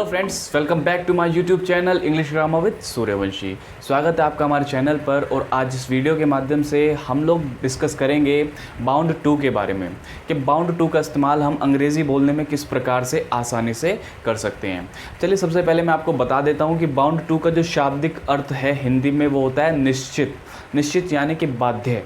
Friends, welcome back to my YouTube channel English grammar with Suryavanshi. स्वागत है आपका हमारे चैनल पर। और आज इस वीडियो के माध्यम से हम लोग डिस्कस करेंगे बाउंड टू के बारे में कि बाउंड टू का इस्तेमाल हम अंग्रेज़ी बोलने में किस प्रकार से आसानी से कर सकते हैं। चलिए सबसे पहले मैं आपको बता देता हूँ कि बाउंड टू का जो शाब्दिक अर्थ है हिंदी में वो होता है निश्चित। निश्चित यानी कि बाध्य,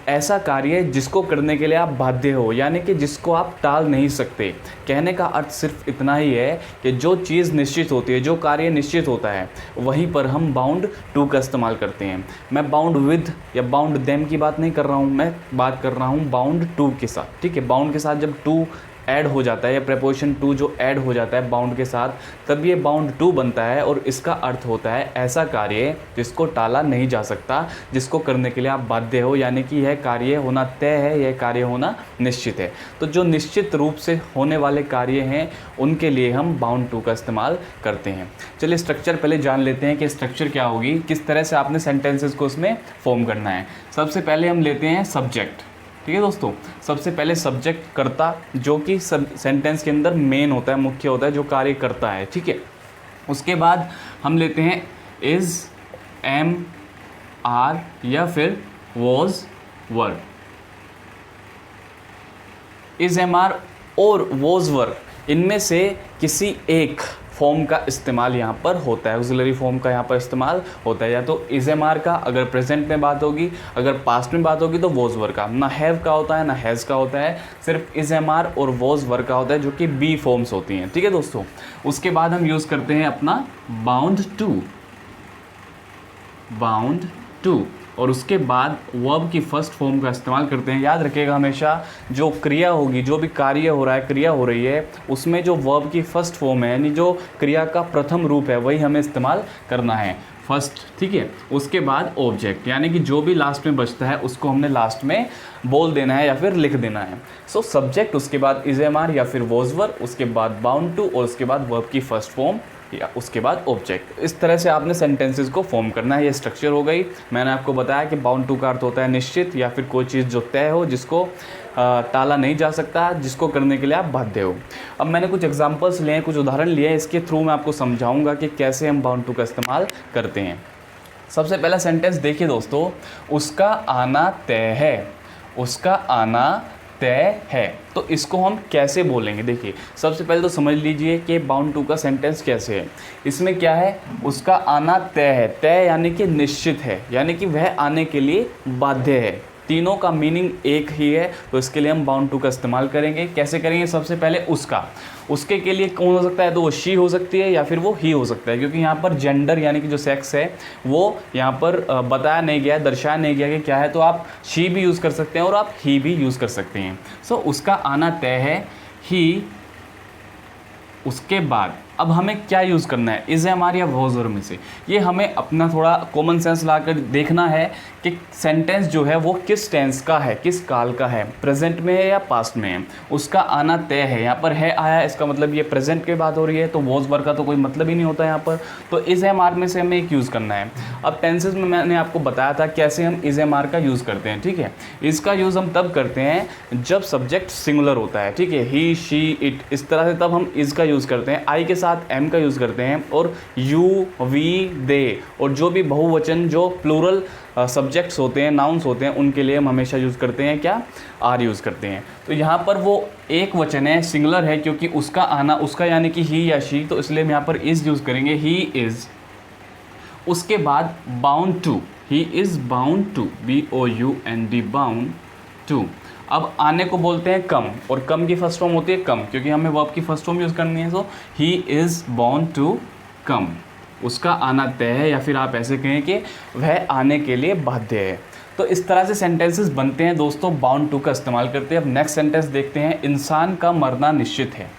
ऐसा कार्य जिसको करने के लिए आप बाध्य हो, यानी कि जिसको आप टाल नहीं सकते। कहने का अर्थ सिर्फ इतना ही है कि जो चीज़ निश्चित होती है, जो कार्य निश्चित होता है, वहीं पर हम बाउंड टू का इस्तेमाल करते हैं। मैं बाउंड विद या बाउंड देम की बात नहीं कर रहा हूँ, मैं बात कर रहा हूँ बाउंड टू के साथ। ठीक है, बाउंड के साथ जब टू ऐड हो जाता है या प्रेपोजिशन टू जो ऐड हो जाता है बाउंड के साथ, तब ये बाउंड टू बनता है। और इसका अर्थ होता है ऐसा कार्य जिसको टाला नहीं जा सकता, जिसको करने के लिए आप बाध्य हो, यानी कि यह कार्य होना तय है, यह कार्य होना निश्चित है। तो जो निश्चित रूप से होने वाले कार्य हैं उनके लिए हम बाउंड टू का इस्तेमाल करते हैं। चलिए स्ट्रक्चर पहले जान लेते हैं कि स्ट्रक्चर क्या होगी, किस तरह से आपने सेंटेंसेस को उसमें फॉर्म करना है। सबसे पहले हम लेते हैं सब्जेक्ट। ठीक है दोस्तों, सबसे पहले सब्जेक्ट कर्ता, जो कि सब सेंटेंस के अंदर मेन होता है, मुख्य होता है, जो कार्य करता है। ठीक है, उसके बाद हम लेते हैं इज, एम, आर या फिर was, were. Is, am, are और वॉज, वर, इनमें से किसी एक फॉर्म का इस्तेमाल यहाँ पर होता है, ऑक्सिलरी फॉर्म का यहाँ पर इस्तेमाल होता है। या तो इज, एम, आर का अगर प्रेजेंट में बात होगी, अगर पास्ट में बात होगी तो वॉज, वर का। ना हैव का होता है ना हैज़ का होता है, सिर्फ इज, एम, आर और वॉज, वर का होता है, जो कि बी फॉर्म्स होती हैं। ठीक है दोस्तों, उसके बाद हम यूज़ करते हैं अपना बाउंड टू। बाउंड टू और उसके बाद वर्ब की फर्स्ट फॉर्म का इस्तेमाल करते हैं। याद रखिएगा हमेशा, जो क्रिया होगी, जो भी कार्य हो रहा है, क्रिया हो रही है, उसमें जो वर्ब की फर्स्ट फॉर्म है, यानी जो क्रिया का प्रथम रूप है, वही हमें इस्तेमाल करना है फर्स्ट। ठीक है, उसके बाद ऑब्जेक्ट, यानी कि जो भी लास्ट में बचता है उसको हमने लास्ट में बोल देना है या फिर लिख देना है। सो सब्जेक्ट, उसके बाद इज, एम, आर या फिर वॉज, वर, उसके बाद बाउंड टू और उसके बाद वर्ब की फर्स्ट फॉर्म या उसके बाद ऑब्जेक्ट। इस तरह से आपने सेंटेंसेस को फॉर्म करना है। ये स्ट्रक्चर हो गई। मैंने आपको बताया कि बाउंड टू का अर्थ होता है निश्चित या फिर कोई चीज़ जो तय हो, जिसको टाला नहीं जा सकता, जिसको करने के लिए आप बाध्य हो। अब मैंने कुछ एग्जांपल्स लिए हैं, कुछ उदाहरण लिए हैं, इसके थ्रू मैं आपको समझाऊंगा कि कैसे हम बाउंड टू का इस्तेमाल करते हैं। सबसे पहला सेंटेंस देखिए दोस्तों, उसका आना तय है। उसका आना तय है, तो इसको हम कैसे बोलेंगे? देखिए सबसे पहले तो समझ लीजिए कि बाउंड टू का सेंटेंस कैसे है। इसमें क्या है, उसका आना तय है। तय यानी कि निश्चित है, यानी कि वह आने के लिए बाध्य है। तीनों का मीनिंग एक ही है, तो इसके लिए हम बाउंड टू का इस्तेमाल करेंगे। कैसे करेंगे? सबसे पहले उसका, उसके के लिए कौन हो सकता है? तो वो शी हो सकती है या फिर वो ही हो सकता है, क्योंकि यहाँ पर जेंडर यानी कि जो सेक्स है वो यहाँ पर बताया नहीं गया है, दर्शाया नहीं गया कि क्या है। तो आप शी भी यूज़ कर सकते हैं और आप ही भी यूज़ कर सकते हैं। सो उसका आना तय है, ही। उसके बाद अब हमें क्या यूज़ करना है, इज, एम, आर या वॉज, वर में से। ये हमें अपना थोड़ा कॉमन सेंस लाकर देखना है कि सेंटेंस जो है वो किस टेंस का है, किस काल का है, प्रेजेंट में है या पास्ट में है। उसका आना तय है, यहाँ पर है आया, इसका मतलब ये प्रेजेंट की बात हो रही है, तो वॉज, वर का तो कोई मतलब ही नहीं होता यहाँ पर। तो इज, एम, आर में से हमें एक यूज़ करना है। अब टेंसेज में मैंने आपको बताया था कैसे हम इज, एम, आर का यूज़ करते हैं। ठीक है, इसका यूज़ हम तब करते हैं जब सब्जेक्ट सिंगुलर होता है। ठीक है, ही, शी, इट, इस तरह से तब हम इज का यूज़ करते हैं। आई के साथ एम का यूज़ करते हैं, और यू, वी, दे, और जो भी बहुवचन, जो प्लूरल सब्जेक्ट्स होते हैं, नाउन्स होते हैं, उनके लिए हम हमेशा यूज़ करते हैं क्या, आर यूज़ करते हैं। तो यहाँ पर वो एक वचन है, सिंगुलर है, क्योंकि उसका आना, उसका यानी कि ही या शी, तो इसलिए हम यहाँ पर इज़ यूज़ करेंगे, ही इज़। उसके बाद bound to, he is bound to, BOUND, bound to. अब आने को बोलते हैं कम, और कम की फर्स्ट फॉर्म होती है कम, क्योंकि हमें वर्ब की फर्स्ट फॉर्म यूज़ करनी है। So he is bound to come, उसका आना तय है, या फिर आप ऐसे कहें कि वह आने के लिए बाध्य है। तो इस तरह से सेंटेंसेस बनते हैं दोस्तों, बाउंड टू का इस्तेमाल करते हैं। अब नेक्स्ट सेंटेंस देखते हैं, इंसान का मरना निश्चित है।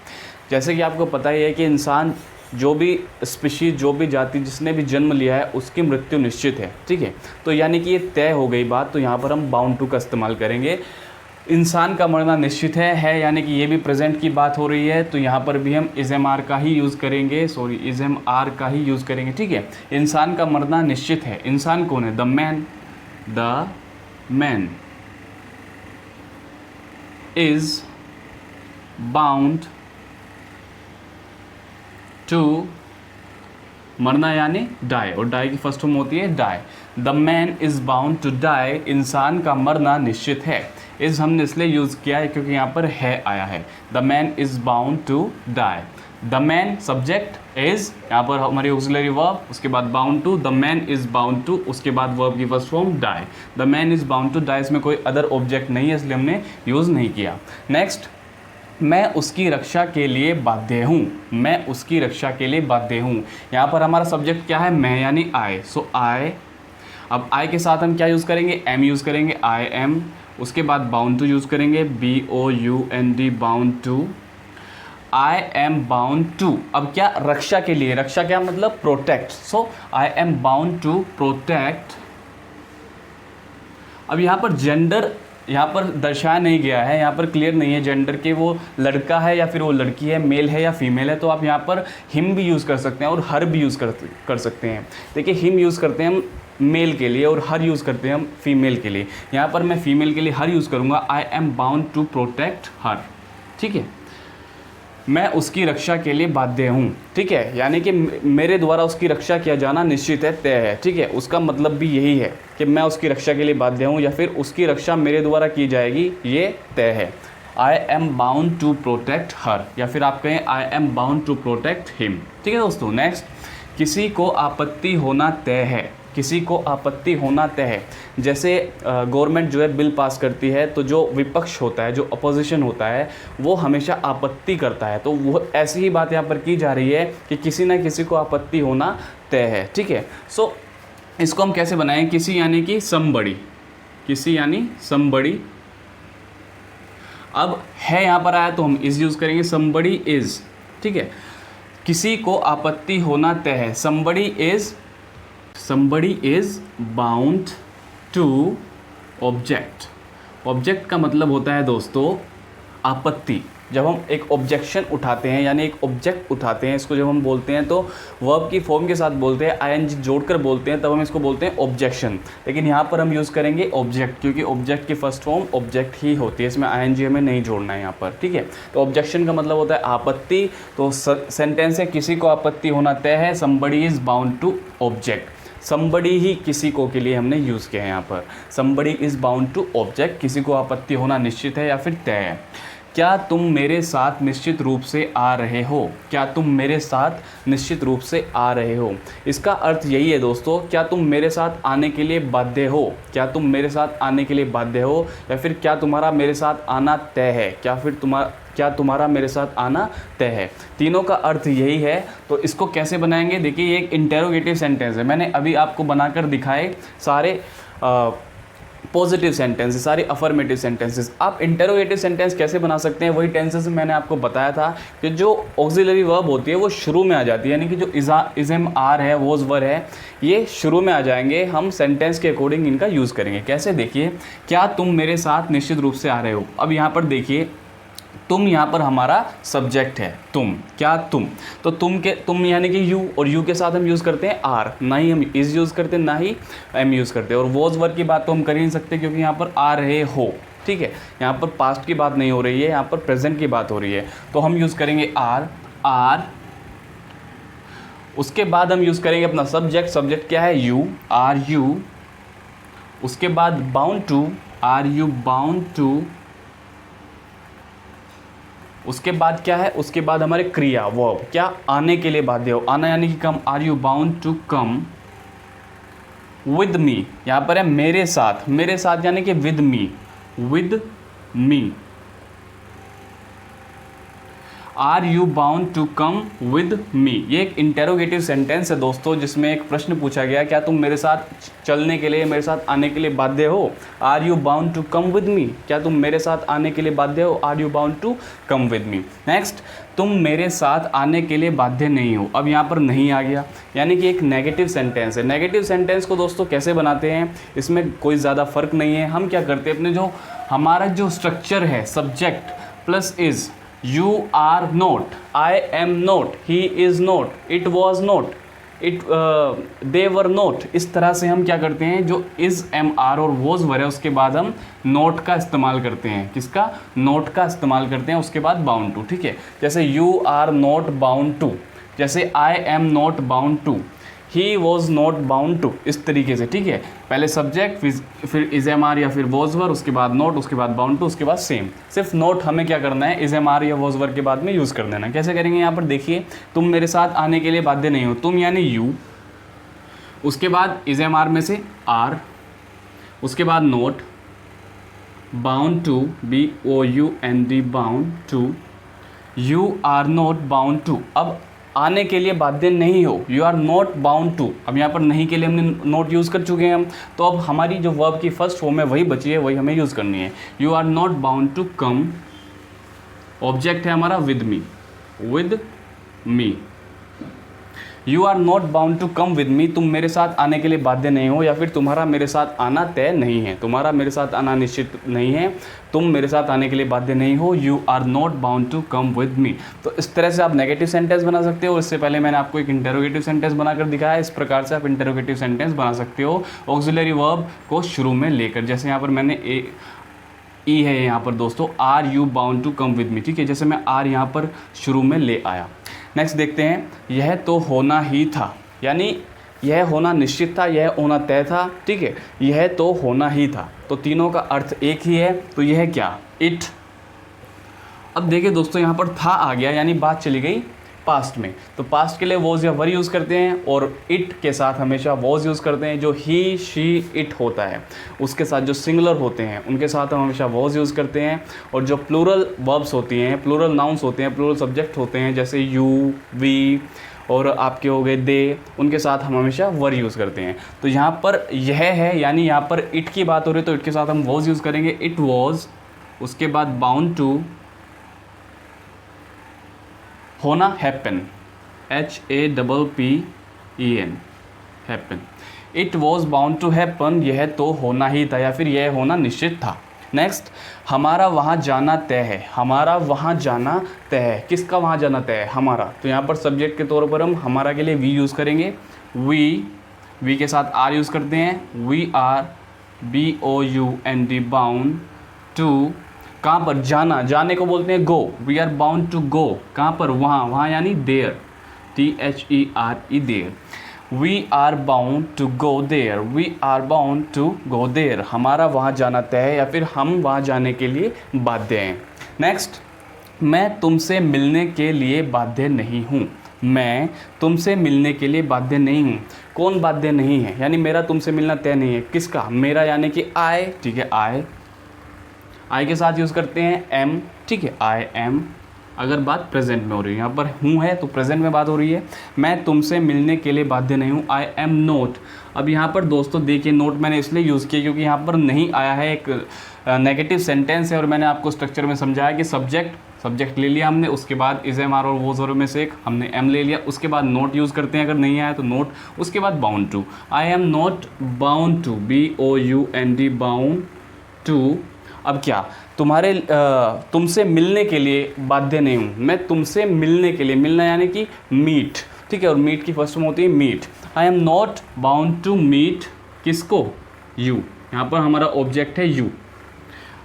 जैसे कि आपको पता ही है कि इंसान, जो भी स्पीशीज, जो भी जाति, जिसने भी जन्म लिया है, उसकी मृत्यु निश्चित है। ठीक है, तो यानी कि ये तय हो गई बात, तो यहाँ पर हम बाउंड टू का इस्तेमाल करेंगे। इंसान का मरना निश्चित है, यानी कि ये भी प्रेजेंट की बात हो रही है, तो यहाँ पर भी हम इज, एम, आर का ही यूज़ करेंगे, इज, एम, आर का ही यूज़ करेंगे। ठीक है, इंसान का मरना निश्चित है। इंसान कौन है? The man. The man is bound to, मरना यानी डाई, और डाई की फर्स्ट फॉर्म होती है die. The man is bound to die, इंसान का मरना निश्चित है। इस हमने इसलिए यूज़ किया है क्योंकि यहाँ पर है आया है। The man is bound to die. The man subject is, यहाँ पर हमारी ऑक्सिलरी वर्ब, उसके बाद bound to, the man is bound to, उसके बाद वर्ब की first form die. The man is bound to die, इसमें कोई अदर ऑब्जेक्ट नहीं है इसलिए हमने यूज़ नहीं किया। नेक्स्ट, मैं उसकी रक्षा के लिए बाध्य हूँ। मैं उसकी रक्षा के लिए बाध्य हूँ। यहाँ पर हमारा सब्जेक्ट क्या है? मैं यानी आई। सो आई, अब आई के साथ हम क्या यूज़ करेंगे? एम यूज़ करेंगे, आई एम। उसके बाद बाउंड टू यूज़ करेंगे, BOUND, bound to. I am bound to, अब क्या? रक्षा के लिए। रक्षा क्या मतलब? Protect. So I am bound to protect. अब यहाँ पर जेंडर यहाँ पर दर्शाया नहीं गया है, यहाँ पर क्लियर नहीं है जेंडर के, वो लड़का है या फिर वो लड़की है, मेल है या फीमेल है। तो आप यहाँ पर हिम भी यूज़ कर सकते हैं और हर भी यूज़ कर सकते हैं। देखिए, हिम यूज़ करते हैं हम मेल के लिए और हर यूज़ करते हैं हम फीमेल के लिए। यहाँ पर मैं फीमेल के लिए हर यूज़ करूँगा, I am bound to protect her. ठीक है, मैं उसकी रक्षा के लिए बाध्य हूँ। ठीक है, यानी कि मेरे द्वारा उसकी रक्षा किया जाना निश्चित है, तय है। ठीक है, उसका मतलब भी यही है कि मैं उसकी रक्षा के लिए बाध्य हूँ या फिर उसकी रक्षा मेरे द्वारा की जाएगी, ये तय है। I am bound to protect her, या फिर आप कहें I am bound to protect him. ठीक है दोस्तों, नेक्स्ट, किसी को आपत्ति होना तय है। किसी को आपत्ति होना तय है। जैसे गवर्नमेंट जो है बिल पास करती है, तो जो विपक्ष होता है, जो अपोजिशन होता है, वो हमेशा आपत्ति करता है। तो वो ऐसी ही बात यहाँ पर की जा रही है कि किसी ना किसी को आपत्ति होना तय है। ठीक है, सो इसको हम कैसे बनाएं? किसी यानी कि समबड़ी, किसी यानी समबड़ी। अब है यहाँ पर आया तो हम इज़ यूज़ करेंगे, समबड़ी इज़। ठीक है, किसी को आपत्ति होना तय है। somebody is bound to object। Object का मतलब होता है दोस्तों आपत्ति। जब हम एक ऑब्जेक्शन उठाते हैं यानी एक ऑब्जेक्ट उठाते हैं, इसको जब हम बोलते हैं तो वर्ब की फॉर्म के साथ बोलते हैं, आईएनजी जोड़कर बोलते हैं, तब हम इसको बोलते हैं ऑब्जेक्शन। लेकिन यहाँ पर हम यूज़ करेंगे ऑब्जेक्ट, क्योंकि ऑब्जेक्ट की फर्स्ट फॉर्म ऑब्जेक्ट ही होती है, इसमें आईएनजी हमें नहीं जोड़ना है यहाँ पर। ठीक है, तो ऑब्जेक्शन का मतलब होता है आपत्ति। तो सेंटेंस है, किसी को आपत्ति होना तय है, somebody is bound to object. Somebody ही किसी को के लिए हमने यूज़ किया है यहाँ पर। Somebody is bound to object, किसी को आपत्ति होना निश्चित है या फिर तय है। क्या तुम मेरे साथ निश्चित रूप से आ रहे हो? क्या तुम मेरे साथ निश्चित रूप से आ रहे हो? इसका अर्थ यही है दोस्तों, क्या तुम मेरे साथ आने के लिए बाध्य हो? क्या तुम मेरे साथ आने के लिए बाध्य हो, या फिर क्या तुम्हारा मेरे साथ आना तय है, क्या तुम्हारा मेरे साथ आना तय है। तीनों का अर्थ यही है। तो इसको कैसे बनाएंगे? देखिए, ये एक इंटेरोगेटिव सेंटेंस है। मैंने अभी आपको बनाकर दिखाए सारे पॉजिटिव सेंटेंसेस, सारे अफर्मेटिव सेंटेंसेस। आप इंटेरोगेटिव सेंटेंस कैसे बना सकते हैं? वही टेंसेस मैंने आपको बताया था कि जो ऑक्सिलरी वर्ब होती है वो शुरू में आ जाती है, यानी कि जो इज़म आर है, वोज वर है, ये शुरू में आ जाएंगे। हम सेंटेंस के अकॉर्डिंग इनका यूज़ करेंगे। कैसे? देखिए, क्या तुम मेरे साथ निश्चित रूप से आ रहे हो। अब यहाँ पर देखिए, तुम यहाँ पर हमारा सब्जेक्ट है, तुम। क्या? तुम। तो तुम यानी कि यू, और यू के साथ हम यूज़ करते हैं आर। ना ही हम इज़ यूज़ करते हैं, ना ही एम यूज़ करते हैं। और वॉज वर्ब की बात तो हम कर ही नहीं सकते, क्योंकि यहाँ पर आ रहे हो। ठीक है, यहाँ पर पास्ट की बात नहीं हो रही है, यहाँ पर प्रेजेंट की बात हो रही है। तो हम यूज़ करेंगे आर। उसके बाद हम यूज़ करेंगे अपना सब्जेक्ट। सब्जेक्ट क्या है? You, are you. उसके बाद bound to, are you bound to. उसके बाद क्या है? उसके बाद हमारे क्रिया, वर्ब। क्या? आने के लिए बाध्य हो। आना यानी कि come, are you bound to come with me. यहाँ पर है मेरे साथ, मेरे साथ यानी कि with me. Are you bound to come with me. ये एक इंटेरोगेटिव सेंटेंस है दोस्तों, जिसमें एक प्रश्न पूछा गया, क्या तुम मेरे साथ चलने के लिए, मेरे साथ आने के लिए बाध्य हो? Are you bound to come with me. क्या तुम मेरे साथ आने के लिए बाध्य हो? Are you bound to come with me. Next, तुम मेरे साथ आने के लिए बाध्य नहीं हो। अब यहाँ पर नहीं आ गया, यानी कि एक नेगेटिव सेंटेंस है। नेगेटिव सेंटेंस को दोस्तों कैसे बनाते हैं? इसमें कोई ज़्यादा फर्क नहीं है। हम क्या करते हैं, अपने हमारा जो स्ट्रक्चर है, subject plus is, You are not, I am not, he is not, it was not, they were not। इस तरह से हम क्या करते हैं, जो is, am, are और was were है, उसके बाद हम not का इस्तेमाल करते हैं। किसका? not का इस्तेमाल करते हैं। उसके बाद bound to। ठीक है, जैसे you are not bound to। जैसे I am not bound to, he was not bound to, इस तरीके से, ठीक है। पहले सब्जेक्ट, फिर इज एम आर या फिर वॉज वर, उसके बाद नॉट, उसके बाद बाउंड टू, उसके बाद सेम। सिर्फ नॉट हमें क्या करना है, इज एम आर या वॉज वर के बाद में यूज़ कर देना। कैसे करेंगे, यहाँ पर देखिए, तुम मेरे साथ आने के लिए बाध्य नहीं हो, तुम यानी यू, उसके बाद इज एम आर में से आर, उसके बाद not, bound to, BOUND, bound to, you are not bound to. अब आने के लिए बाध्य नहीं हो, you are not bound to. अब यहाँ पर नहीं के लिए हमने नॉट यूज़ कर चुके हैं हम, तो अब हमारी जो वर्ब की फर्स्ट फॉर्म है वही बची है, वही हमें यूज़ करनी है। You are not bound to come, object है हमारा with me. You are not bound to come with me, तुम मेरे साथ आने के लिए बाध्य नहीं हो, या फिर तुम्हारा मेरे साथ आना तय नहीं है, तुम्हारा मेरे साथ आना निश्चित नहीं है, तुम मेरे साथ आने के लिए बाध्य नहीं हो। You are not bound to come with me. तो इस तरह से आप नेगेटिव सेंटेंस बना सकते हो। इससे पहले मैंने आपको एक इंटेरोगेटिव सेंटेंस बनाकर दिखाया, इस प्रकार से आप इंटेरोगेटिव सेंटेंस बना सकते हो ऑक्सिलरी वर्ब को शुरू में लेकर। जैसे यहाँ पर मैंने ई है यहाँ पर दोस्तों, are you bound to come with me, ठीक है। जैसे मैं आर यहाँ पर शुरू में ले आया। नेक्स्ट देखते हैं, यह तो होना ही था, यानी यह होना निश्चित था, यह होना तय था, ठीक है। यह तो होना ही था, तो तीनों का अर्थ एक ही है, तो यह क्या, इट। अब देखिए दोस्तों, यहाँ पर था आ गया, यानी बात चली गई पास्ट में, तो पास्ट के लिए वॉज या वर यूज़ करते हैं, और इट के साथ हमेशा वॉज यूज़ करते हैं। जो ही, शी, इट होता है उसके साथ जो सिंगुलर होते हैं उनके साथ हम हमेशा वॉज यूज़ करते हैं, और जो प्लूरल वर्ब्स होती हैं, प्लूरल नाउन्स होते हैं, प्लूरल सब्जेक्ट होते हैं, जैसे यू, वी और आपके हो गए दे, उनके साथ हम हमेशा वर यूज़ करते हैं। तो यहाँ पर यह है, यानी यहाँ पर इट की बात हो रही है, तो इट के साथ हम वॉज यूज़ करेंगे, इट वॉज। उसके बाद बाउंड टू, होना, happen, HAPPEN, happen. It was bound to happen, यह तो होना ही था, या फिर यह होना निश्चित था। नेक्स्ट, हमारा वहाँ जाना तय है, हमारा वहाँ जाना तय है। किसका वहाँ जाना तय है, हमारा। तो यहाँ पर सब्जेक्ट के तौर पर हम हमारा के लिए वी यूज़ करेंगे, वी के साथ आर यूज़ करते हैं। We are BOUND bound to, कहाँ पर, जाना, जाने को बोलते हैं go, we are bound to go, कहाँ पर, वहाँ, वहाँ यानी there, THERE, there. We are bound to go there, we are bound to go there, हमारा वहाँ जाना तय है, या फिर हम वहाँ जाने के लिए बाध्य हैं। नेक्स्ट, मैं तुमसे मिलने के लिए बाध्य नहीं हूँ, मैं तुमसे मिलने के लिए बाध्य नहीं हूँ। कौन बाध्य नहीं है, यानी मेरा तुमसे मिलना तय नहीं है। किसका, मेरा, यानी कि आई, ठीक है। आई के साथ यूज़ करते हैं एम, ठीक है, आई एम, अगर बात प्रेजेंट में हो रही है। यहाँ पर हूँ है तो प्रेजेंट में बात हो रही है। मैं तुमसे मिलने के लिए बाध्य नहीं हूँ, आई एम नोट। अब यहाँ पर दोस्तों देखिए, नोट मैंने इसलिए यूज़ किया क्योंकि यहाँ पर नहीं आया है, एक नेगेटिव सेंटेंस है, और मैंने आपको स्ट्रक्चर में समझाया कि सब्जेक्ट ले लिया हमने, उसके बाद इज एम आर और वॉज और में से एक हमने एम ले लिया, उसके बाद नोट यूज़ करते हैं, अगर नहीं आया तो नोट, उसके बाद bound to. I am not bound to, BOUND, bound to. अब क्या, तुमसे मिलने के लिए बाध्य नहीं हूँ, मैं तुमसे मिलने के लिए, मिलना यानी कि मीट, ठीक है, और मीट की फर्स्ट फॉर्म होती है meet. I am not bound to meet, किसको, यू, यहाँ पर हमारा ऑब्जेक्ट है you.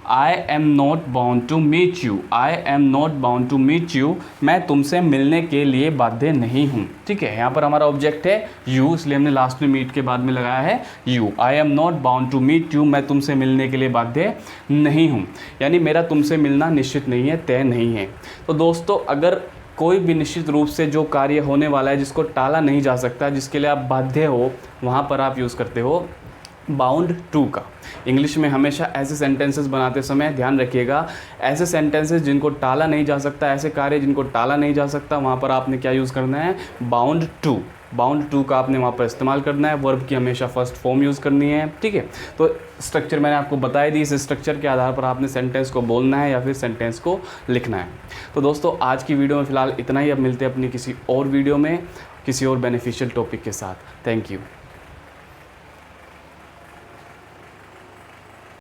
I am not bound to meet you, I am not bound to meet you, मैं तुमसे मिलने के लिए बाध्य नहीं हूँ, ठीक है। यहाँ पर हमारा ऑब्जेक्ट है यू, इसलिए हमने लास्ट में मीट के बाद में लगाया है you. I am not bound to meet you, मैं तुमसे मिलने के लिए बाध्य नहीं हूँ, यानी मेरा तुमसे मिलना निश्चित नहीं है, तय नहीं है। तो दोस्तों, अगर कोई भी निश्चित रूप से जो कार्य होने वाला है, जिसको टाला नहीं जा सकता, जिसके लिए आप बाध्य हो, वहाँ पर आप यूज़ करते हो बाउंड टू का। इंग्लिश में हमेशा ऐसे सेंटेंसेस बनाते समय ध्यान रखिएगा, ऐसे सेंटेंसेस जिनको टाला नहीं जा सकता, ऐसे कार्य जिनको टाला नहीं जा सकता, वहाँ पर आपने क्या यूज़ करना है, बाउंड टू। बाउंड टू का आपने वहाँ पर इस्तेमाल करना है, वर्ब की हमेशा फर्स्ट फॉर्म यूज़ करनी है, ठीक है। तो स्ट्रक्चर मैंने आपको बताई दी, इस स्ट्रक्चर के आधार पर आपने सेंटेंस को बोलना है या फिर सेंटेंस को लिखना है। तो दोस्तों, आज की वीडियो में फ़िलहाल इतना ही। अब मिलते हैं अपनी किसी और वीडियो में किसी और बेनिफिशियल टॉपिक के साथ। Thank you.